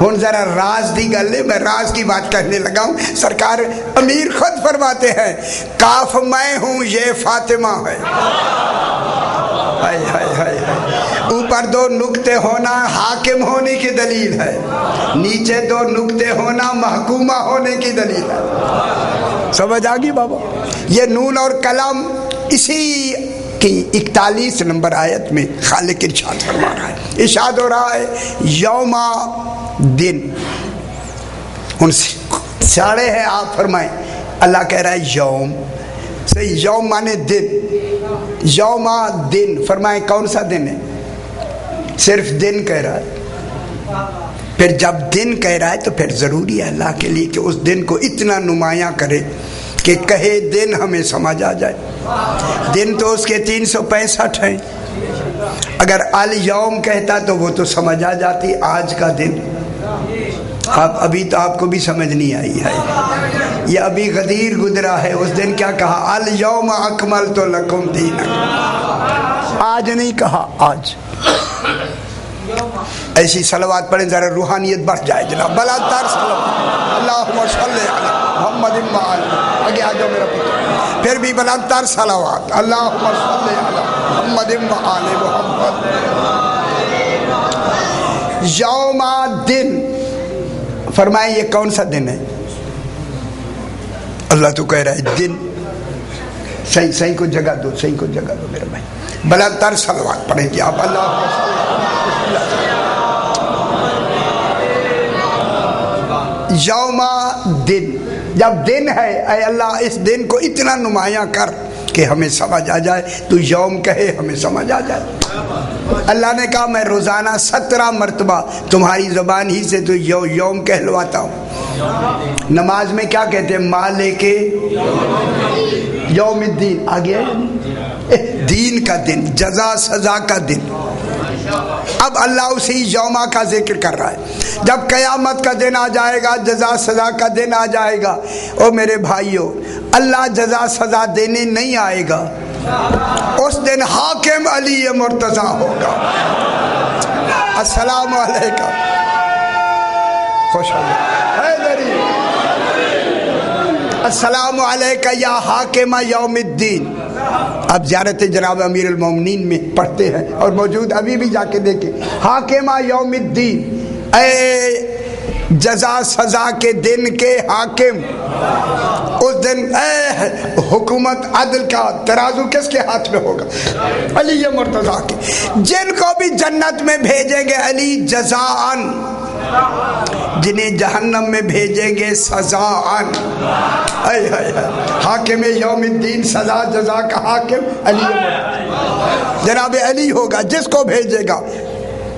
ہوں ذرا راز دی گل ہے، میں راز کی بات کہنے لگا ہوں. سرکار امیر خود فرماتے ہیں کاف میں ہوں یہ فاطمہ ہے. ہائے ہائے ہائے ہائے. اوپر دو نقطے ہونا حاکم ہونے کی دلیل ہے، نیچے دو نقطے ہونا محکومہ ہونے کی دلیل ہے. سمجھ آگی بابا؟ یہ نون اور قلم اسی کی 41 نمبر آیت میں خالق ارشاد فرما رہا ہے. ارشاد ہو رہا ہے یوما دن. ان ساڑے ہیں آپ فرمائیں، اللہ کہہ رہا ہے یوم. صحیح، یوم مانے دن. یوما دن فرمائیں کون سا دن ہے؟ صرف دن کہہ رہا ہے. پھر جب دن کہہ رہا ہے تو پھر ضروری ہے اللہ کے لیے کہ اس دن کو اتنا نمایاں کرے کہ کہے دن ہمیں سمجھ آ جائے. دن تو اس کے 365 ہیں. اگر الیوم کہتا تو وہ تو سمجھ آ جاتی آج کا دن. ابھی تو آپ کو بھی سمجھ نہیں آئی ہے، یہ ابھی غدیر گزرا ہے. اس دن کیا کہا؟ الیوم اکملت لکم دینکم. آج نہیں کہا، آج. ایسی صلوات پڑھیں ذرا روحانیت بڑھ جائے جناب. بلا تر صلوات اللہم صلی علی محمد آگے آ جاؤ میرا پتر. پھر بھی بلا تر صلوات اللہم صلی علی محمد محمد. یوم دن فرمائیں یہ کون سا دن ہے؟ اللہ تو کہہ رہا ہے دن. صحیح کو جگہ دو، صحیح کو جگہ دو میرے بھائی. بلا تر صلوات پڑھیں جی آپ. اللہ یوم دن، جب دن ہے اے اللہ اس دن کو اتنا نمایاں کر کہ ہمیں سمجھ آ جائے. تو یوم کہے ہمیں سمجھ آ جائے. اللہ نے کہا میں روزانہ 17 مرتبہ تمہاری زبان ہی سے تو یوم کہلواتا ہوں. نماز میں کیا کہتے ہیں؟ مالک یوم الدین. آ گیا دین کا دن، جزا سزا کا دن. اب اللہ اسی یوما کا ذکر کر رہا ہے. جب قیامت کا دن آ جائے گا، جزا سزا کا دن آ جائے گا، او میرے بھائیو اللہ جزا سزا دینے نہیں آئے گا. اس دن حاکم علی مرتضیٰ ہوگا. السلام علیکم، خوش حیدری. السلام علیکہ یا حاکم یوم الدین. اب زیارت جناب امیر المومنین میں پڑھتے ہیں اور موجود، ابھی بھی جا کے دیکھیں. حاکم یوم الدین، اے جزا سزا کے دن کے حاکم. اس دن اے حکومت عدل کا ترازو کس کے ہاتھ میں ہوگا؟ علی مرتضیٰ کے. جن کو بھی جنت میں بھیجیں گے علی جزاءً، جنہیں جہنم میں بھیجیں گے سزاءً. حاکم یوم الدین، سزا جزا کا حاکم علی مرتضیٰ. جناب علی ہوگا جس کو بھیجے گا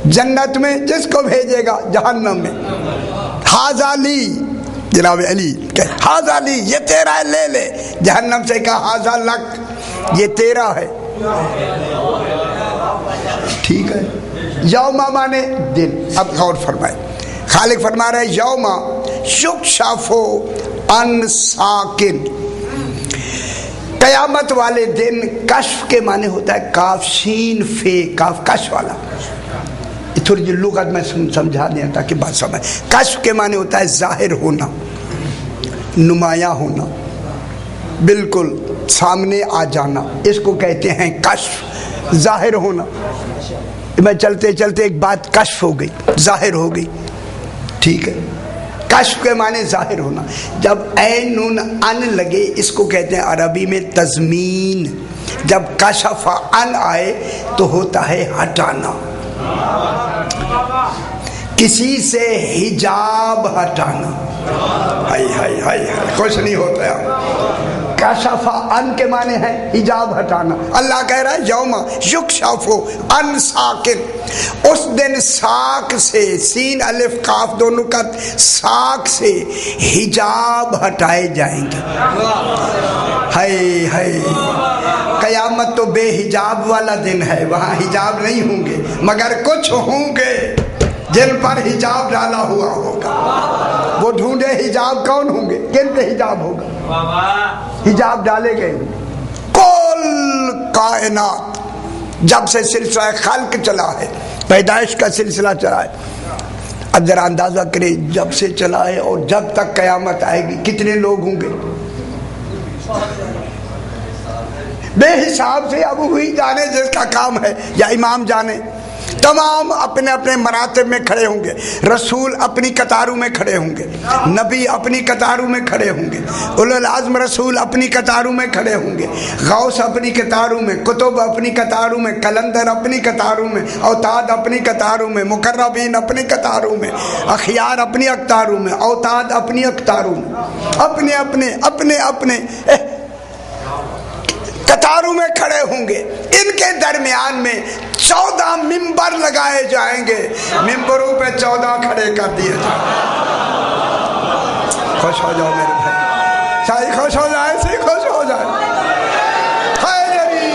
جنت میں، جس کو بھیجے گا جہنم میں. ہاذا لی، جناب علی ہاذا لی، یہ تیرا ہے لے لے. جہنم سے کہا ہاذا لک، یہ تیرا ہے. ٹھیک ہے. یوما مانے دن. اب غور فرمائے، خالق فرما رہے یوما یکشف عن ساکن. قیامت والے دن کشف کے معنی ہوتا ہے کاف شین فے، کاف کشف والا. تھوڑی جی لغت میں سمجھا دیں تاکہ بات سمجھ. کشف کے معنی ہوتا ہے ظاہر ہونا، نمایاں ہونا، بالکل سامنے آ جانا. اس کو کہتے ہیں کشف، ظاہر ہونا. میں چلتے چلتے ایک بات کشف ہو گئی، ظاہر ہو گئی. ٹھیک ہے. کشف کے معنی ظاہر ہونا. جب عین نون ان لگے اس کو کہتے ہیں عربی میں تضمین. جب کشف ان آئے تو ہوتا ہے ہٹانا، کسی سے حجاب ہٹانا. ہائی ہائی ہائی خوش نہیں ہوتا ہے. کشف ان کے معنی ہے حجاب ہٹانا. اللہ کہہ رہا ہے یوم یکشف عن ساکن. اس دن ساک سے، سین الف قاف دونوں کا، ساک سے حجاب ہٹائے جائیں گے. ہائے ہائے، قیامت تو بے حجاب والا دن ہے، وہاں حجاب نہیں ہوں گے، مگر کچھ ہوں گے جن پر حجاب ڈالا ہوا ہوگا. وہ ڈھونڈے حجاب کون ہوں گے، کن پہ حجاب ہوگا؟ حجاب ڈالے گئے. کل کائنات جب سے سلسلہ خلق چلا ہے، پیدائش کا سلسلہ چلا ہے، اب ذرا اندازہ کریں جب سے چلا ہے اور جب تک قیامت آئے گی کتنے لوگ ہوں گے؟ بے حساب سے. اب وہی جانے جس کا کام ہے یا امام جانے. تمام اپنے اپنے مراتب میں کھڑے ہوں گے. رسول اپنی قطاروں میں کھڑے ہوں گے, نبی اپنی قطاروں میں کھڑے ہوں گے, اولو العزم رسول اپنی قطاروں میں کھڑے ہوں گے, غوث اپنی قطاروں میں, کتب اپنی قطاروں میں, کلندر اپنی قطاروں میں, اوتاد اپنی قطاروں میں, مقربین اپنی قطاروں میں, اخیار اپنی قطاروں میں, اوتاد اپنی قطاروں میں, اپنے اپنے اپنے اپنے قطاروں میں کھڑے ہوں گے. ان کے درمیان میں 14 ممبر لگائے جائیں گے. ممبروں پہ 14 کھڑے کر دیے جائیں. خوش ہو جاؤ میرے بھائی, چاہے خوش ہو جائے سی خوش ہو جائے. حیدری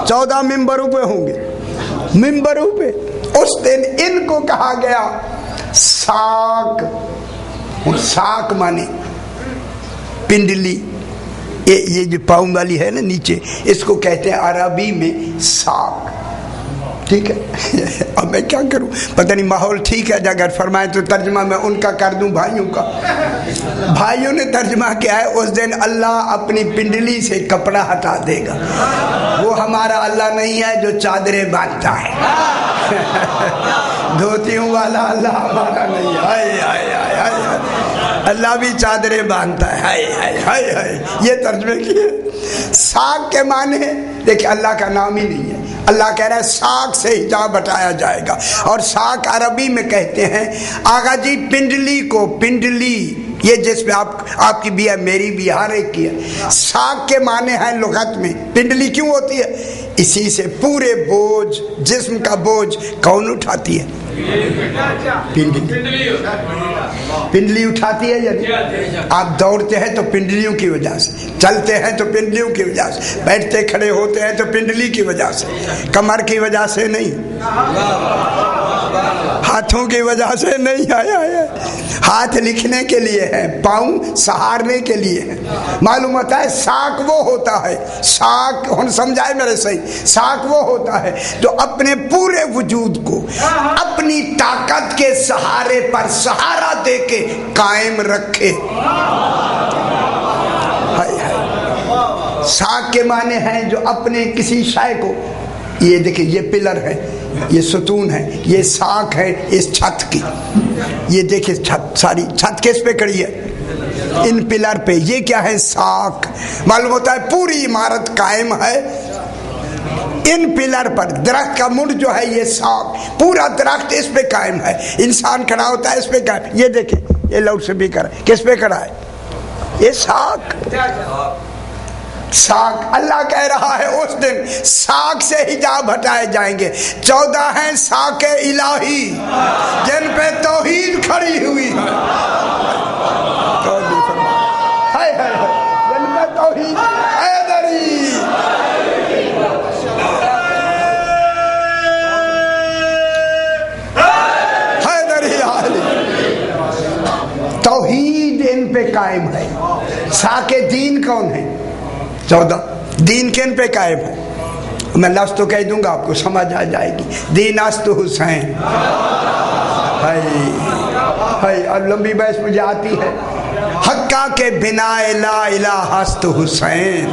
14 ممبروں پہ ہوں گے. ممبروں پہ اس دن ان کو کہا گیا ساق. ساق مانے پنڈلی, یہ جو پاؤں والی ہے نا نیچے, اس کو کہتے ہیں عربی میں ساق. ٹھیک ہے. اب میں کیا کروں, پتہ نہیں ماحول ٹھیک ہے اگر فرمائیں تو ترجمہ میں ان کا کر دوں, بھائیوں کا. بھائیوں نے ترجمہ کیا ہے, اس دن اللہ اپنی پنڈلی سے کپڑا ہٹا دے گا. وہ ہمارا اللہ نہیں ہے جو چادریں باندھتا ہے. دھوتیوں والا اللہ ہمارا نہیں ہے. اللہ بھی چادریں باندھتا ہے. ہائے ہائے ہائے ہائے, یہ ترجمے کیے. ساق کے معنی دیکھیں اللہ کا نام ہی نہیں ہے. اللہ کہہ رہا ہے ساق سے حجاب ہٹایا جائے گا. اور ساق عربی میں کہتے ہیں آغا جی پنڈلی کو. پنڈلی یہ جس پہ آپ کی بھی ہے, میری بھی, ہر ایک کی ہے. ساق کے معنی ہیں لغت میں. پنڈلی کیوں ہوتی ہے؟ اسی سے پورے بوجھ, جسم کا بوجھ کون اٹھاتی ہے؟ پنڈلی اٹھاتی ہے. یعنی آپ دوڑتے ہیں تو پنڈلیوں کی وجہ سے, چلتے ہیں تو پنڈلیوں کی وجہ سے, بیٹھتے کھڑے ہوتے ہیں تو پنڈلی کی وجہ سے, کمر کی وجہ سے نہیں, ہاتھوں کی وجہ سے نہیں. آیا ہاتھ لکھنے کے لیے ہے, پاؤں سہارنے کے لیے ہے. معلوم ہوتا ہے ساق وہ ہوتا ہے. ساق ہن سمجھائے میرے صحیح, ساق وہ ہوتا ہے جو اپنے پورے وجود کو اپنی طاقت کے سہارے پر سہارا دے کے قائم رکھے. ساق کے معنی ہیں جو اپنے کسی شے کو, یہ دیکھیں یہ پلر ہے, یہ ستون ہے, یہ ساق ہے اس چھت کی. یہ دیکھیں چھت, ساری چھت کس پہ کھڑی ہے؟ ان پلر پہ. یہ کیا ہے؟ ساق. معلوم ہوتا ہے پوری عمارت قائم ہے ان پلر پر. درخت کا مڈ جو ہے یہ ساق, پورا درخت اس پہ قائم ہے. انسان کھڑا ہوتا ہے اس پہ قائم. یہ دیکھیں یہ لاؤڈ اسپیکر کس پہ کھڑا ہے؟ یہ ساق. ساق. اللہ کہہ رہا ہے اس دن ساق سے حجاب ہٹائے جائیں گے. 14 ہیں ساق الہی جن پہ توحید کھڑی ہوئی ہے. جن پہ توحید. توحید ان پہ قائم ہے. ساق دین کون ہے؟ 14 دین کن پہ قائم ہے؟ میں لفظ تو کہہ دوں گا آپ کو سمجھ آ جائے گی. دین است حسین. اب لمبی بحث مجھے آتی ہے. حقا کے بنا لا الہ است حسین.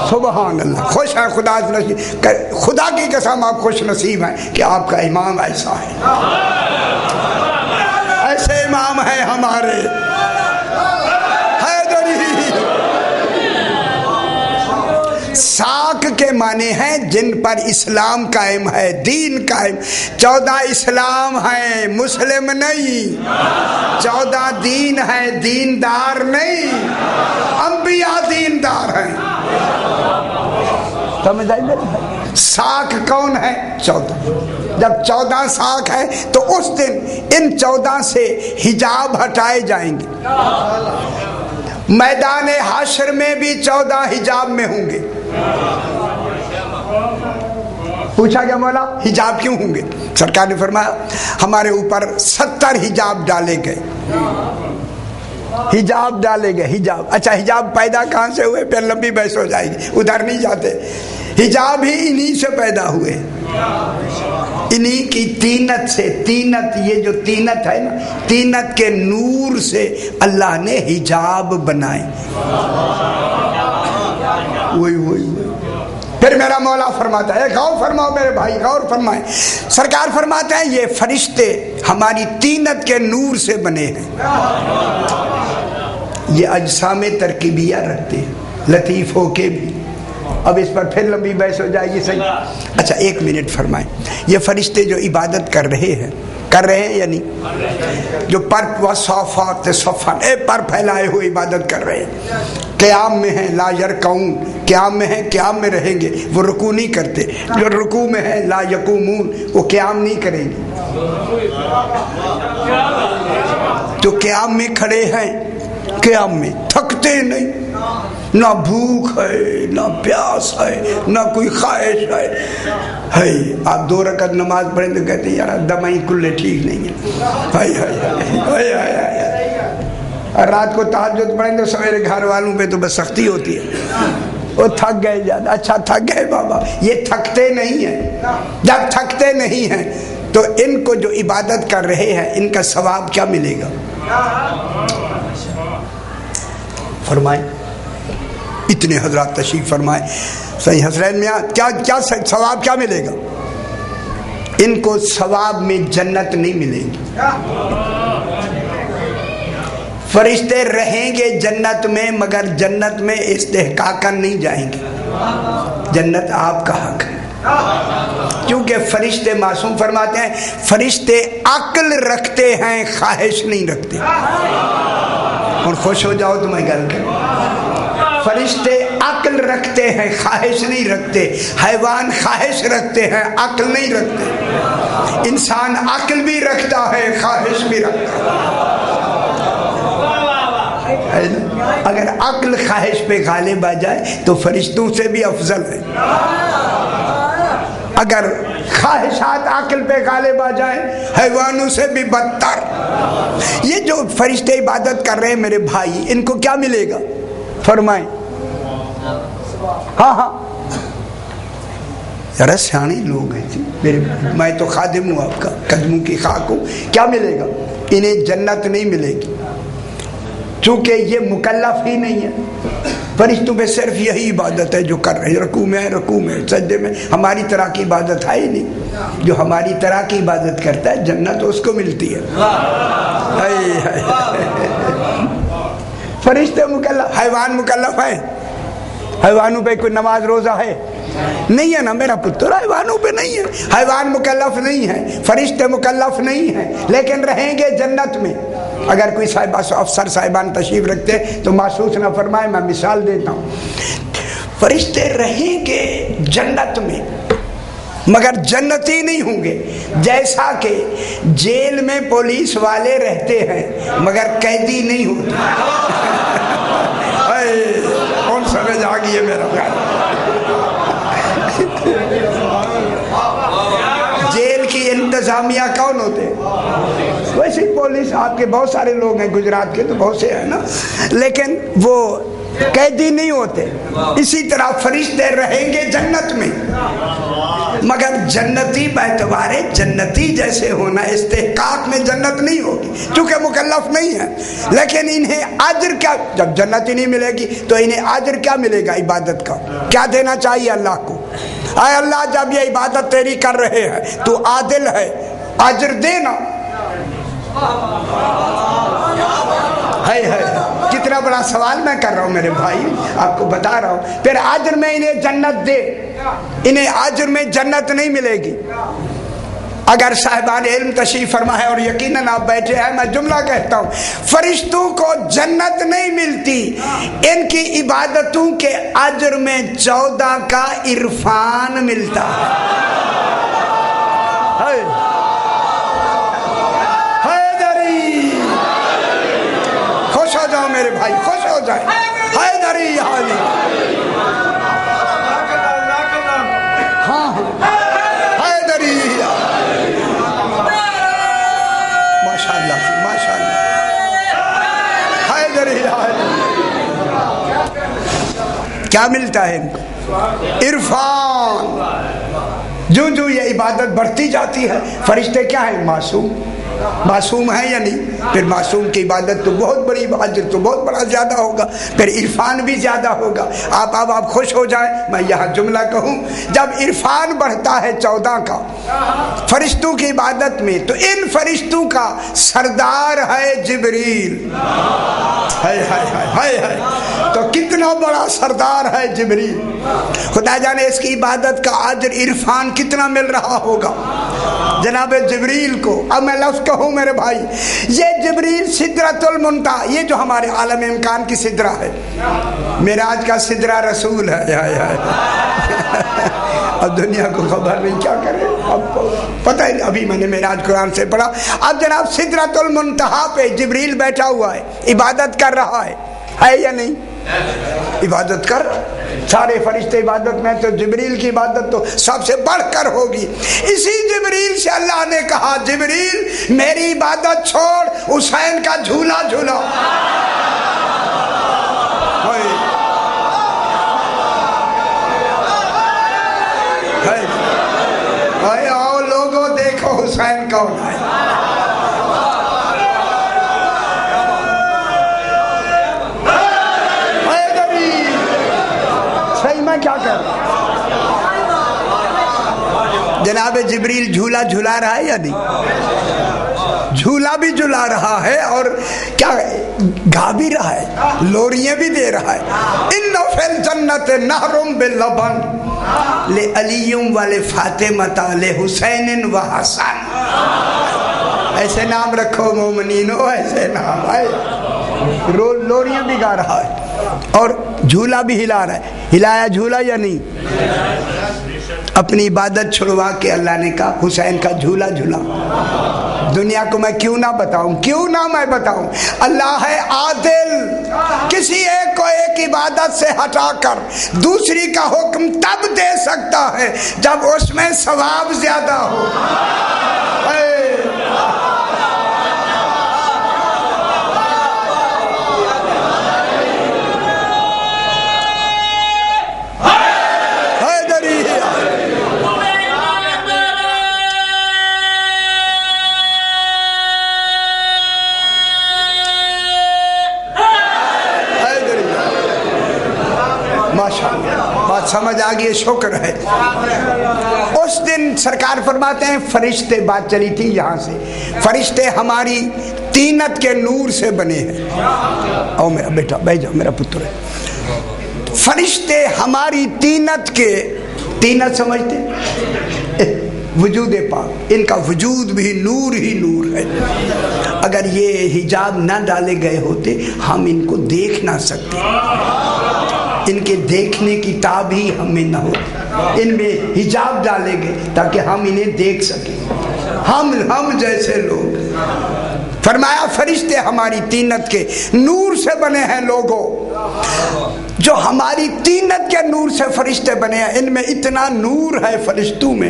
سبحان اللہ. خوش ہے خدا نصیب, خدا کی قسم آپ خوش نصیب ہیں کہ آپ کا امام ایسا ہے. ایسے امام ہیں ہمارے. ساق کے معنی ہیں جن پر اسلام قائم ہے, دین قائم. 14 اسلام ہیں, مسلم نہیں. 14 دین ہے, دیندار نہیں. انبیاء دیندار ہیں. سمجھ آئی میرے بھائی؟ ساق کون ہے؟ 14. جب 14 ساق ہے تو اس دن ان 14 سے حجاب ہٹائے جائیں گے. میدان حشر میں بھی 14 حجاب میں ہوں گے. پوچھا گیا مولا حجاب کیوں ہوں گے؟ سرکار نے فرمایا ہمارے اوپر 70 حجاب ڈالے گئے. حجاب ڈالے گئے. حجاب. اچھا حجاب پیدا کہاں سے ہوئے؟ پھر لمبی بحث ہو جائے گی, ادھر نہیں جاتے. حجاب ہی انہی سے پیدا ہوئے، انہی کی تینت سے. تینت، یہ جو تینت ہے نا، تینت کے نور سے اللہ نے حجاب بنائے. وہی پھر میرا مولا فرماتا ہے، غور فرماؤ میرے بھائی، غور فرمائیں. سرکار فرماتے ہیں یہ فرشتے ہماری تینت کے نور سے بنے ہیں. یہ اجسام ترکیبیہ رکھتے ہیں لطیف ہو کے بھی. اب اس پر پھر لمبی بحث ہو جائے گی. صحیح، اچھا ایک منٹ فرمائیں. یہ فرشتے جو عبادت کر رہے ہیں یا نہیں؟ جو پر وصافات صفن، پر پھیلائے ہوئے عبادت کر رہے ہیں، قیام میں ہیں لا یرکعون، قیام میں ہیں قیام میں رہیں گے، وہ رکوع نہیں کرتے. جو رکوع میں ہیں لا یقومون، وہ قیام نہیں کریں گے. تو قیام میں کھڑے ہیں، قیام میں تھکتے نہیں، نہ بھوک ہے نہ پیاس ہے نہ کوئی خواہش ہے. آپ 2 رکعت نماز پڑھیں تو کہتے ہیں یار دمائی کلے ٹھیک نہیں ہے. اور رات کو تہجد پڑھیں تو سویرے گھر والوں پہ تو بس سختی ہوتی ہے، وہ تھک گئے زیادہ. اچھا تھک گئے بابا، یہ تھکتے نہیں ہیں. جب تھکتے نہیں ہیں تو ان کو جو عبادت کر رہے ہیں ان کا ثواب کیا ملے گا؟ فرمائیں. اتنے حضرات تشریف فرمائیں. صحیح حسرین میں کیا ثواب کیا ملے گا؟ ان کو ثواب میں جنت نہیں ملے گی. فرشتے رہیں گے جنت میں، مگر جنت میں استحقاقاً نہیں جائیں گے. جنت آپ کا حق ہے. کیونکہ فرشتے معصوم فرماتے ہیں فرشتے عقل رکھتے ہیں، خواہش نہیں رکھتے. اور خوش ہو جاؤ تو میں گل کروں. فرشتے عقل رکھتے ہیں، خواہش نہیں رکھتے. حیوان خواہش رکھتے ہیں، عقل نہیں رکھتے. انسان عقل بھی رکھتا ہے، خواہش بھی رکھتا ہے. اگر عقل خواہش پہ غالب آ جائے تو فرشتوں سے بھی افضل ہے. اگر خواہشات عقل پہ غالب آ جائیں حیوانوں سے بھی بدتر. یہ جو فرشتے عبادت کر رہے ہیں میرے بھائی، ان کو کیا ملے گا؟ فرمائیں. ہاں ذرا سیانے لوگ ہیں، میں تو خادم ہوں آپ کا، قدموں کی خاک ہوں. کیا ملے گا؟ انہیں جنت نہیں ملے گی، چونکہ یہ مکلف ہی نہیں ہے. فرشتوں پہ صرف یہی عبادت ہے جو کر رہے ہیں، رکوع میں ہے، رکوع میں سجدے میں. ہماری طرح کی عبادت ہے ہی نہیں. جو ہماری طرح کی عبادت کرتا ہے جنت اس کو ملتی ہے. فرشتے مکلف، حیوان مکلف ہے؟ حیوانوں پہ کوئی نماز روزہ ہے؟ نہیں ہے نا میرا پتر، حیوانوں پہ نہیں ہے. حیوان مکلف نہیں ہے، فرشتے مکلف نہیں ہیں، لیکن رہیں گے جنت میں. اگر کوئی افسر صاحبان تشریف رکھتے تو محسوس نہ فرمائے. میں مثال دیتا ہوں. فرشتے رہیں گے جنت میں مگر جنتی نہیں ہوں گے. جیسا کہ جیل میں پولیس والے رہتے ہیں مگر قیدی نہیں ہوتے. کون سمجھ آ گئی ہے میرا خیال؟ جیل کی انتظامیہ کون ہوتے؟ ویسے پولیس آپ کے بہت سارے لوگ ہیں، گجرات کے تو بہت سے ہیں نا، لیکن وہ قیدی نہیں ہوتے. اسی طرح فرشتے رہیں گے جنت میں مگر جنتی باعتبار جنتی جیسے ہونا، استحقاق میں جنت نہیں ہوگی چونکہ مکلف نہیں ہے. لیکن انہیں اجر کیا؟ جب جنت ہی نہیں ملے گی تو انہیں اجر کیا ملے گا؟ عبادت کا. کیا دینا چاہیے اللہ کو؟ اے اللہ جب یہ عبادت تیری کر رہے ہیں تو عادل ہے، اجر دینا. کتنا بڑا سوال میں کر رہا ہوں میرے بھائی، آپ کو بتا رہا ہوں. پھر اجر میں انہیں جنت دے. انہیں اجر میں جنت نہیں ملے گی. اگر صاحبان علم تشریف فرما ہے اور یقیناً آپ بیٹھے ہیں، میں جملہ کہتا ہوں، فرشتوں کو جنت نہیں ملتی، ان کی عبادتوں کے اجر میں 14 کا عرفان ملتا ہے. خوش ہو جاؤ میرے بھائی، خوش ہو جائے. حیدری حالی. ہاں حیدری. ماشاء اللہ ماشاء اللہ. حیدری حالی. کیا ملتا ہے ان کو؟ عرفان. جو جو یہ عبادت بڑھتی جاتی ہے، فرشتے کیا ہیں؟ معصوم ہے یا نہیں؟ پھر معصوم کی عبادت تو بہت بڑی، اجر تو بہت بڑا زیادہ ہوگا، پھر عرفان بھی زیادہ ہوگا. آپ خوش ہو جائیں. میں یہاں جملہ کہوں، جب عرفان بڑھتا ہے 14 کا فرشتوں کی عبادت میں، تو ان فرشتوں کا سردار ہے جبریل. تو کتنا بڑا سردار ہے جبریل. خدا جانے اس کی عبادت کا اجر عرفان کتنا مل رہا ہوگا جناب جبریل کو. اب میں لفظ کہوں میرے بھائی، یہ جبریل سدرۃ المنتہا، یہ جو ہمارے عالم امکان کی سدرہ ہے، معراج کا سدرہ رسول ہے. اب دنیا کو خبر نہیں کیا کرے، اب پتہ ہی. ابھی میں نے معراج قرآن سے پڑھا. اب جناب سدرۃ المنتہا پہ جبریل بیٹھا ہوا ہے، عبادت کر رہا ہے یا نہیں؟ عبادت کر. سارے فرشتے عبادت میں، تو جبریل کی عبادت تو سب سے بڑھ کر ہوگی. اسی جبریل سے اللہ نے کہا، جبریل میری عبادت چھوڑ، حسین کا جھولا جھولا. آؤ لوگوں دیکھو حسین کون ہے. کیا کر جناب جبریل جھولا جھلا رہا ہے یا نہیں؟ جھولا بھی جھلا رہا ہے اور کیا گا بھی رہا ہے، لوریاں بھی دے رہا ہے. ان فی الجنت نہر باللبن لعلی ولفاطمۃ لحسین وحسن. ایسے نام رکھو مومنینو، ایسے نام ہے. لوریاں بھی گا رہا ہے اور جھولا بھی ہلا رہا ہے. ہلایا جھولا یا نہیں؟ اپنی عبادت چھڑوا کے اللہ نے کہا حسین کا جھولا جھولا. دنیا کو میں کیوں نہ بتاؤں، کیوں نہ میں بتاؤں. اللہ ہے عادل، کسی ایک کو ایک عبادت سے ہٹا کر دوسری کا حکم تب دے سکتا ہے جب اس میں ثواب زیادہ ہو. بات سمجھ آ گئی، شکر ہے. اس دن سرکار فرماتے ہیں فرشتے، بات چلی تھی یہاں سے، فرشتے ہماری تینت کے نور سے بنے ہیں. او میرا بیٹا بیٹھ جاؤ، میرا پتر ہے. فرشتے ہماری تینت کے، تینت سمجھتے وجود پاک، ان کا وجود بھی نور ہی نور ہے. اگر یہ حجاب نہ ڈالے گئے ہوتے ہم ان کو دیکھ نہ سکتے، ان کے دیکھنے کی تاب ہی ہمیں نہ ہو. ان میں حجاب ڈالے گئے تاکہ ہم انہیں دیکھ سکیں، ہم جیسے لوگ. فرمایا فرشتے ہماری تینت کے نور سے بنے ہیں. لوگوں جو ہماری تینت کے نور سے فرشتے بنے ہیں، ان میں اتنا نور ہے فرشتوں میں.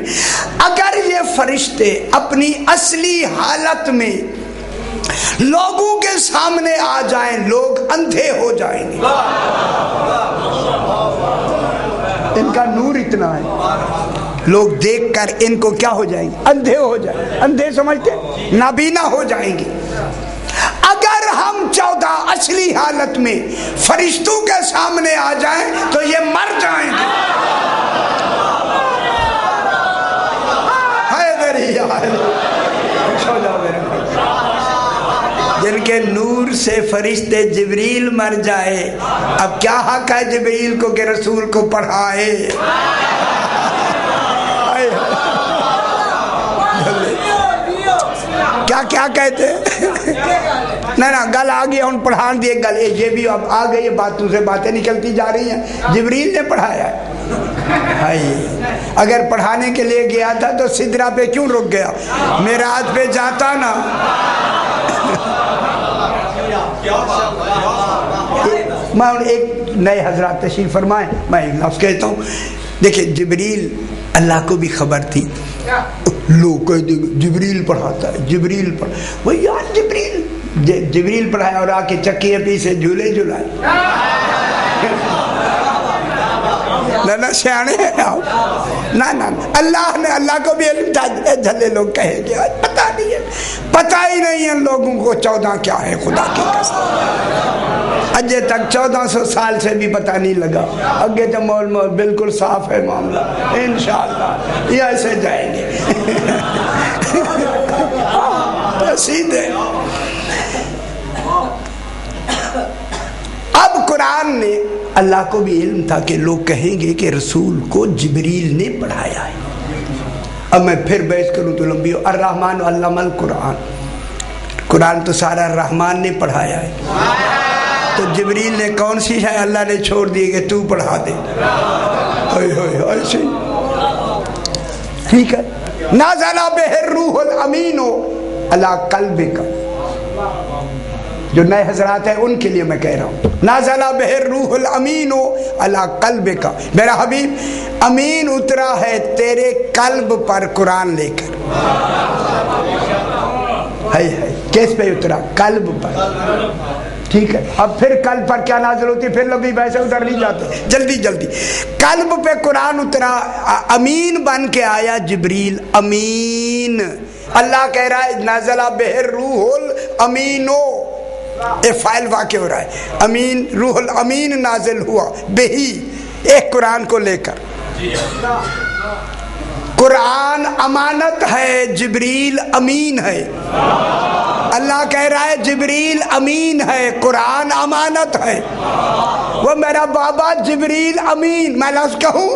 اگر یہ فرشتے اپنی اصلی حالت میں لوگوں کے سامنے آ جائیں، لوگ اندھے ہو جائیں گے. ان کا نور اتنا ہے، لوگ دیکھ کر ان کو کیا ہو جائیں گے؟ اندھے ہو جائیں. اندھے سمجھتے نابینا ہو جائیں گے. اگر ہم 14 اصلی حالت میں فرشتوں کے سامنے آ جائیں تو یہ مر جائیں گے. جن کے نور سے فرشتے جبریل مر جائے، اب کیا حق ہے جبریل کو کہ رسول کو پڑھائے؟ کیا کہتے نہ گل آ گئی، ہم پڑھان دیے گل. یہ بھی اب آ گئی، باتوں سے باتیں نکلتی جا رہی ہیں. جبریل نے پڑھایا ہے. اگر پڑھانے کے لیے گیا تھا تو سدرہ پہ کیوں رک گیا؟ معراج پہ جاتا نا. میں ایک نئے حضرات تشریف فرمائیں، میں ایک لفظ کہتا ہوں. دیکھیں جبریل، اللہ کو بھی خبر تھی. لوگ کہہ دیں جبریل پڑھاتا ہے، جبریل پڑھ، وہ یار جبریل پڑھایا اور آ کے چکی پی سے جھولے جھلائے. نہ سیانے ہیں آپ نہ اللہ نے اللہ کو بھی علم تھا. جھلے لوگ کہیں گے پتہ نہیں ہے, پتہ ہی نہیں ہے لوگوں کو 14 کیا ہے. خدا کی قسم اجے تک 1400 سال سے بھی پتہ نہیں لگا. اگے تو مول بالکل صاف ہے معاملہ انشاءاللہ, یہ ایسے جائیں گے سیدھے. اب قرآن نے, اللہ کو بھی علم تھا کہ لوگ کہیں گے کہ رسول کو جبریل نے پڑھایا ہے. اب میں پھر بحث کروں تو لمبی ہو. الرحمن علم القرآن, قرآن تو سارا الرحمن نے پڑھایا ہے, تو جبریل نے کون سی ہے اللہ نے چھوڑ دی کہ تو پڑھا دے. ایسے ٹھیک ہے. نازل بہ الروح الامین علی قلبک, جو نئے حضرات ہیں ان کے لیے میں کہہ رہا ہوں, نازل بہ الروح الامین علی قلبک, میرا حبیب امین اترا ہے تیرے قلب پر قرآن لے کر. ہے کس پہ اترا؟ قلب پر. ٹھیک ہے. اب پھر قلب پر کیا نازل ہوتی ہے؟ پھر لبی ویسے ادھر نہیں جاتے, جلدی جلدی. قلب پہ قرآن اترا, امین بن کے آیا جبریل. امین اللہ کہہ رہا ہے نازل بہ الروح الامین, فائل واقع ہو رہا ہے. امین, روح الامین نازل ہوا بہی, ایک قرآن کو لے کر. قرآن امانت ہے, جبریل امین ہے. اللہ کہہ رہا ہے جبریل امین ہے, قرآن امانت ہے. وہ میرا بابا جبریل امین, میں لفظ کہوں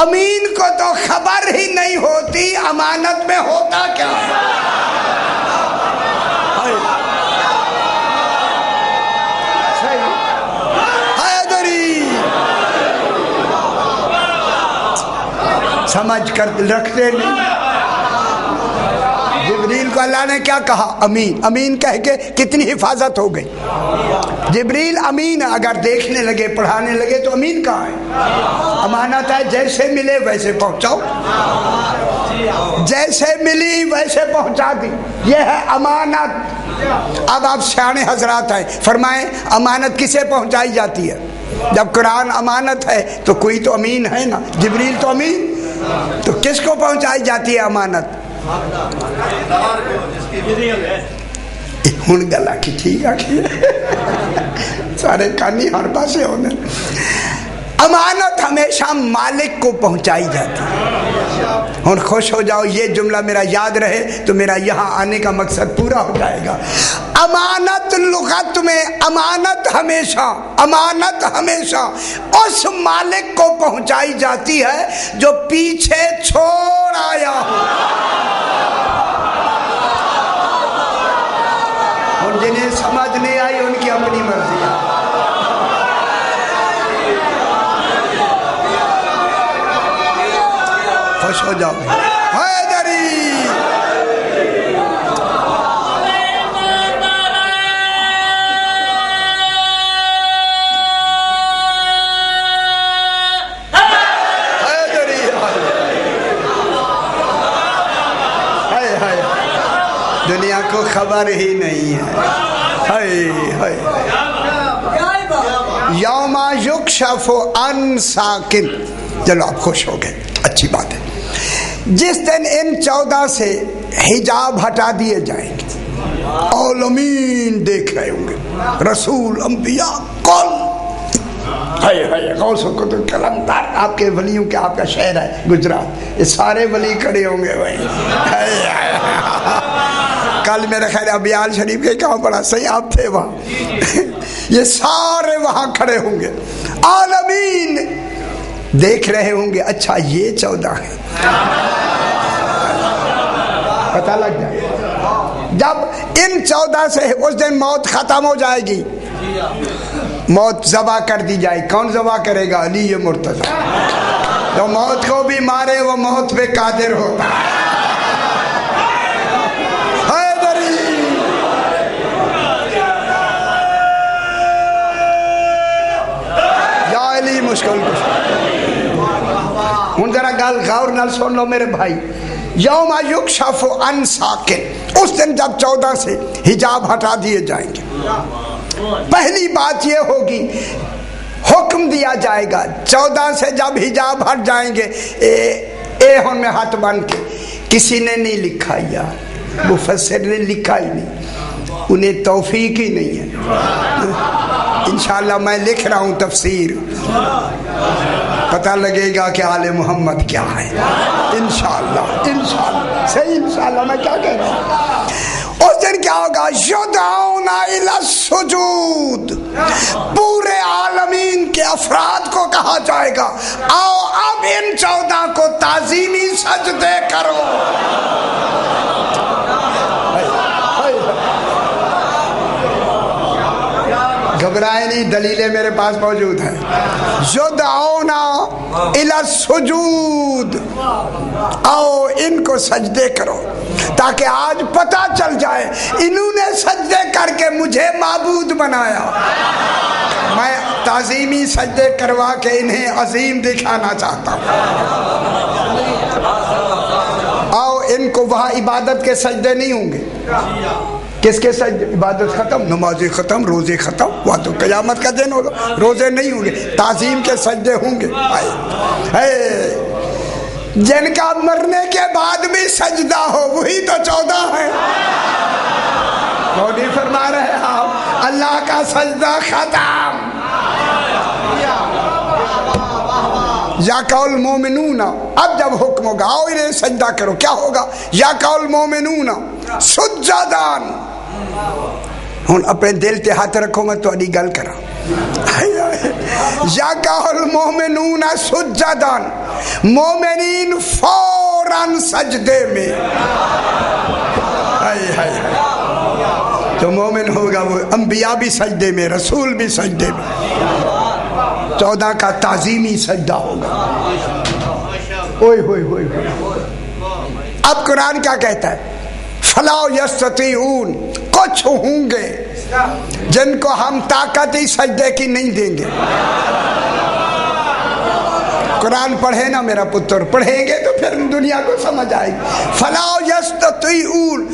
امین کو تو خبر ہی نہیں ہوتی امانت میں ہوتا کیا ہے. سمجھ کر رکھتے نہیں. جبریل کو اللہ نے کیا کہا؟ امین. امین کہہ کے کتنی حفاظت ہو گئی. جبریل امین, اگر دیکھنے لگے پڑھانے لگے تو امین کہاں ہے؟ امانت ہے, جیسے ملے ویسے پہنچاؤ, جیسے ملی ویسے پہنچا دی, یہ ہے امانت. اب آپ سیانے حضرات ہیں, فرمائیں امانت کسے پہنچائی جاتی ہے؟ جب قرآن امانت ہے تو کوئی تو امین ہے نا. جبریل تو امین, تو کس کو پہنچائی جاتی ہے امانت؟ ہن گلا کی ٹھیک ہے سارے کانی ہر پاسے ہونے. امانت ہمیشہ مالک کو پہنچائی جاتی ہے. ہن خوش ہو جاؤ, یہ جملہ میرا یاد رہے تو میرا یہاں آنے کا مقصد پورا ہو جائے گا. امانت لغت میں امانت ہمیشہ اس مالک کو پہنچائی جاتی ہے جو پیچھے چھوڑ آیا ہو. اور جنہیں سمجھ نہیں آئی ان کی اپنی مرضی ہے. خوش ہو جاؤ. حیدری دنیا کو خبر ہی نہیں ہے. یوم یکشف عن ساق, چلو آپ خوش ہو گئے, اچھی بات ہے. جس دن ان 14 سے حجاب ہٹا دیے جائیں گے, عالمین دیکھ رہے ہوں گے, رسول, انبیاء, کل غوث القدر کلندر, آپ کے ولیوں کے, آپ کا شہر ہے گجرات, یہ سارے ولی کھڑے ہوں گے بھائی. کل میرے خیال ابیال شریف کے کہاں پڑا, صحیح آپ تھے وہاں. یہ سارے وہاں کھڑے ہوں گے, عالمین دیکھ رہے ہوں گے. اچھا یہ 14 ہے, پتہ لگ جائے. جب ان 14 سے اس دن موت ختم ہو جائے گی, موت ذبح کر دی جائے. کون ذبح کرے گا؟ علی مرتضی. جو موت کو بھی مارے وہ موت پہ قادر ہوتا ہے. مشکل ہوں ذرا گل غور نال سن لو میرے بھائی. یوم یکشف عن ساق, اس دن جب 14 سے حجاب ہٹا دیے جائیں گے, پہلی بات یہ ہوگی حکم دیا جائے گا 14 سے جب حجاب ہٹ جائیں گے اے ہن میں ہاتھ بن کے کسی نے نہیں لکھا یار مفسر نے لکھا ہی نہیں انہیں توفیق ہی نہیں ہے انشاءاللہ میں لکھ رہا ہوں تفسیر پتہ لگے گا کہ آل محمد کیا ہے انشاءاللہ صحیح انشاءاللہ میں کیا کہہ رہا ہوں اس دن کیا ہوگا یدعون الی السجود پورے عالمین کے افراد کو کہا جائے گا آؤ اب ان 14 کو تعظیمی سجدے کرو گھبرائے نہیں دلیلیں میرے پاس موجود ہیں یدعون الی السجود آؤ ان کو سجدے کرو تاکہ آج پتہ چل جائے انہوں نے سجدے کر کے مجھے معبود بنایا میں تعظیمی سجدے کروا کے انہیں عظیم دکھانا چاہتا ہوں آؤ ان کو وہاں عبادت کے سجدے نہیں ہوں گے کس کے سجدے عبادت ختم نمازیں ختم روزے ختم وہ تو قیامت کا دن ہوگا روزے نہیں ہوں گے تعظیم کے سجدے ہوں گے جن کا مرنے کے بعد بھی سجدہ ہو وہی تو 14 ہے وہ نہیں فرما رہے آپ اللہ کا سجدہ ختم یا قول مومنون اب جب حکم ہوگا آؤ انہیں سجدہ کرو کیا ہوگا یا قول مومنون سجدان ہن اپنے دل تے ہاتھ رکھو میں تہاڈی گل کراں یا قول مومنون سجدان مومنین فوراً سجدے میں جو مومن ہوگا وہ انبیاء بھی سجدے میں رسول بھی سجدے میں 14 کا تعظیمی سجدہ ہوگا اوئے ہوئے ہوئے اب قرآن کیا کہتا ہے فلا یستطیعون کچھ ہوں گے جن کو ہم طاقت ہی سجدے کی نہیں دیں گے قرآن پڑھے نا میرا پتر پڑھیں گے تو پھر دنیا کو سمجھ آئے گی فلا یستطیعون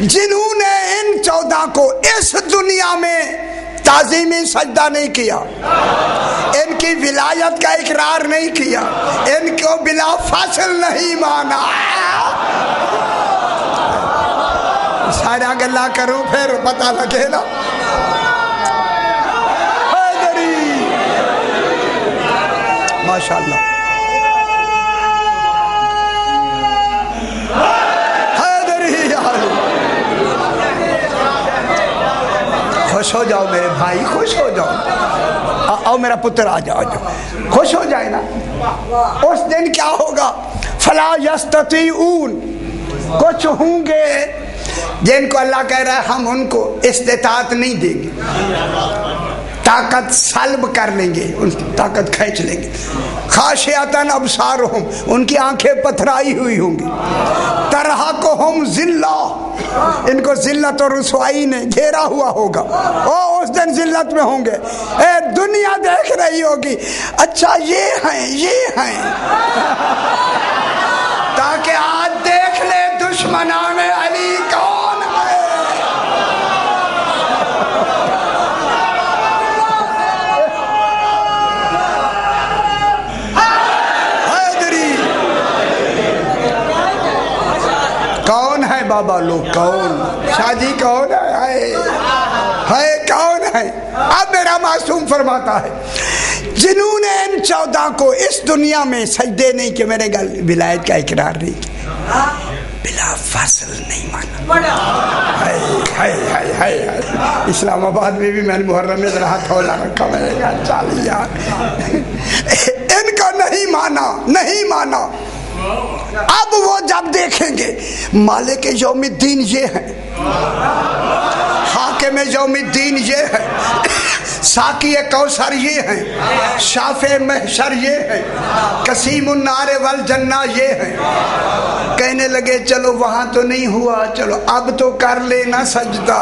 جنہوں نے ان 14 کو اس دنیا میں تعظیمی سجدہ نہیں کیا ان کی ولایت کا اقرار نہیں کیا ان کو بلا فاصل نہیں مانا سارا گلا کروں پھر پتہ لگے نا ماشاءاللہ خوش ہو جاؤ میرے بھائی خوش ہو جاؤ آؤ میرا پتر آ جاؤ خوش ہو جائے نا اس دن کیا ہوگا فلا یستطیعون کچھ ہوں گے جن کو اللہ کہہ رہا ہے ہم ان کو استطاعت نہیں دیں گے طاقت سلب کر لیں گے ان کی طاقت کھینچ لیں گے خاشعتاً ابصارہم ان کی آنکھیں پتھرائی ہوئی ہوں گی ترہقہم ذلہ ان کو ذلت اور رسوائی نے گھیرا ہوا ہوگا او اس دن ذلت میں ہوں گے اے دنیا دیکھ رہی ہوگی اچھا یہ ہیں تاکہ آج دیکھ لے دشمنان علی کون ہے کون ہے بابا لوگ کون شادی کون ہے کون ہے اب میرا معصوم فرماتا ہے جنہوں نے ان 14 کو اس دنیا میں سجدے نہیں کہ میرے گل ولایت کا اقرار نہیں کیا بلا فاصل نہیں مانا اسلام آباد میں بھی میں نے محرم میں ذرا تھولا رکھا میں نے کہا چالی یار ان کو نہیں مانا اب وہ جب دیکھیں گے مالک یوم الدین یہ ہے حاکم یوم الدین یہ ہے ساقی کوثر یہ ہے شافع محشر یہ ہے قسیم النار والجنہ یہ ہے کہنے لگے چلو وہاں تو نہیں ہوا چلو اب تو کر لینا سجدہ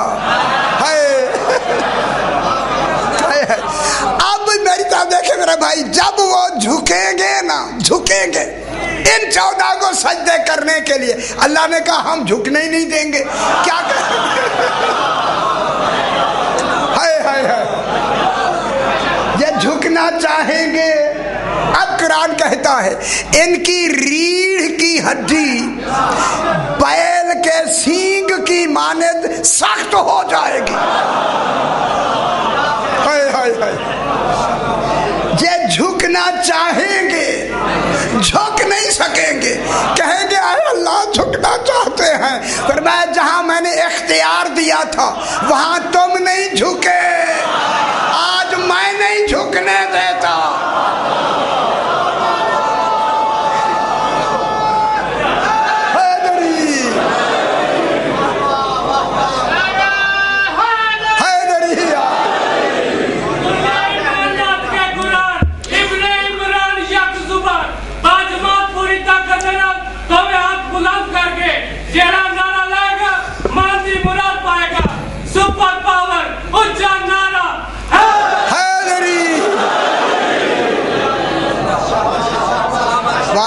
اب میری طرف دیکھیں میرے بھائی جب وہ جھکیں گے ان 14 کو سجدے کرنے کے لیے اللہ نے کہا ہم جھکنے ہی نہیں دیں گے کیا جھکنا چاہیں گے. اب قرآن کہتا ہے ان کی ریڑھ کی ہڈی بیل کے سینگ کی مانند سخت ہو جائے گی. ہائے ہائے ہائے. یہ جھکنا چاہیں گے جھک نہیں سکیں گے. کہیں گے اے اللہ جھکنا چاہتے ہیں، فرمایا جہاں میں نے اختیار دیا تھا وہاں تم نہیں جھکے، آج میں نہیں جھکنے دیتا.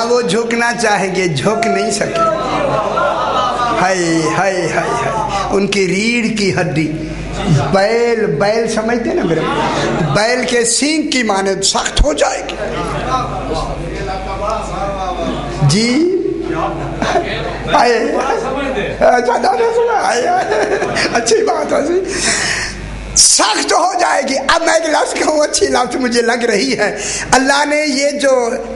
وہ جھکنا چاہیں گے جھک نہیں سکے. ہائے ہائے ہائے ہائے. ان کی ریڑھ کی ہڈی بیل سمجھتے نا میرے بیل کے سینگ کی مانند سخت ہو جائے گی. جی اچھی بات ہے، سخت ہو جائے گی. اب میں ایک لفظ کہوں، اچھی لفظ مجھے لگ رہی ہے. اللہ نے یہ جو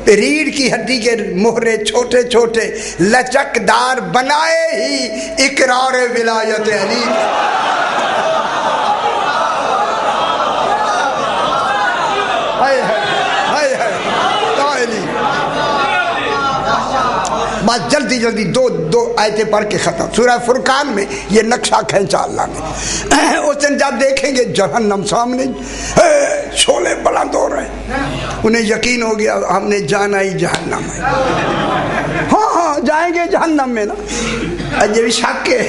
ریڑھ کی ہڈی کے مہرے چھوٹے چھوٹے لچکدار بنائے ہی اقرار ولایت علی. بس جلدی جلدی دو آیتیں پڑھ کے ختم. سورہ فرقان میں یہ نقشہ کھینچا اللہ نے. اس دن جب دیکھیں گے جہنم سامنے شعلے بلند ہو رہے ہیں، انہیں یقین ہو گیا ہم نے جانا ہی جہنم ہے. ہاں جائیں گے جہنم میں نا، یہ بھی شک ہے.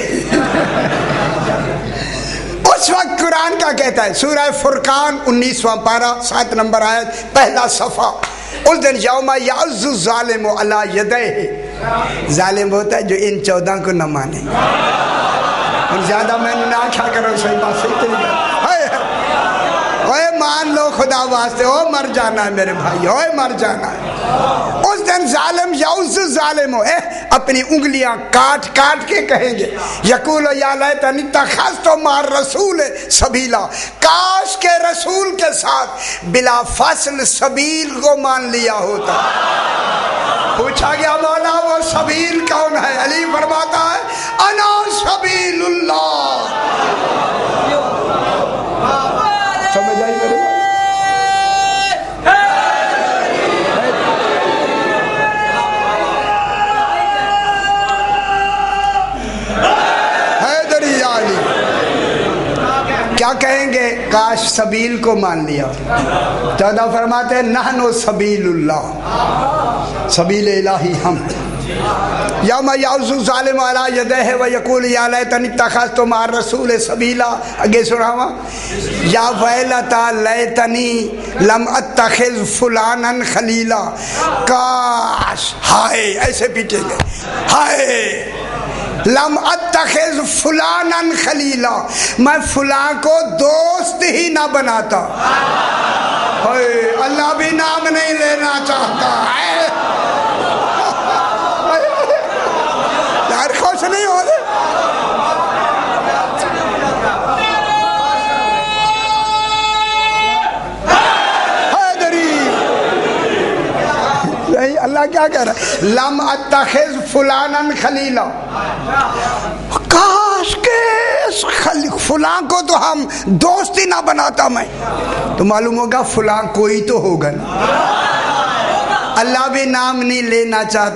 اس وقت قرآن کیا کہتا ہے؟ سورہ فرقان 19واں پارہ 7 نمبر آیت پہلا صفحہ. اس دن یوم یعض الظالم علی یدیہ. ظالم ہوتا ہے جو ان 14 کو نہ مانے. اور زیادہ میں نے نہ کیا کرو، صحیح بات صحیح طریقہ. اوے مان لو خدا واسطے، او مر جانا ہے میرے بھائی، اوے مر جانا ہے. اس دن ظالم یعض ظالم ہو اپنی انگلیاں کاٹ کاٹ کے کہیں گے یقول یا لیتنی اتخذت مع الرسول سبیلا. کاش کے رسول کے ساتھ بلا فاصل سبیل کو مان لیا ہوتا. پوچھا گیا مولا وہ سبیل کون ہے؟ علی فرماتا ہے انا سبیل اللہ. سمجھ آئی میرے؟ حیدری علی کیا کہیں گے؟ کاش سبیل کو مان لیا. 14 فرماتے ہیں نحن سبیل اللہ، سبیل الہی ہم. یوم یعض الظالم علی یدیہ ویقول یا لیتنی اتخذت مع الرسول سبیلا. آگے سناواں یا ویلتا لیتنی لم اتخذ فلانا خلیلا. کاش، ہائے، ایسے پیٹیں گے، ہائے لم اتخذ فلانا خلیلا، میں فلاں کو دوست ہی نہ بناتا. اللہ بھی نام نہیں لینا چاہتا. یار خوش نہیں ہو رہے؟ اللہ کیا کہہ رہا ہے؟ لم اتخذ فلانا خلیلا. کاش کے فلاں کو تو ہم دوست ہی نہ بناتا میں. تو معلوم ہوگا فلاں کوئی تو ہوگا نا. اللہ بھی نام نہیں لینا چاہتا.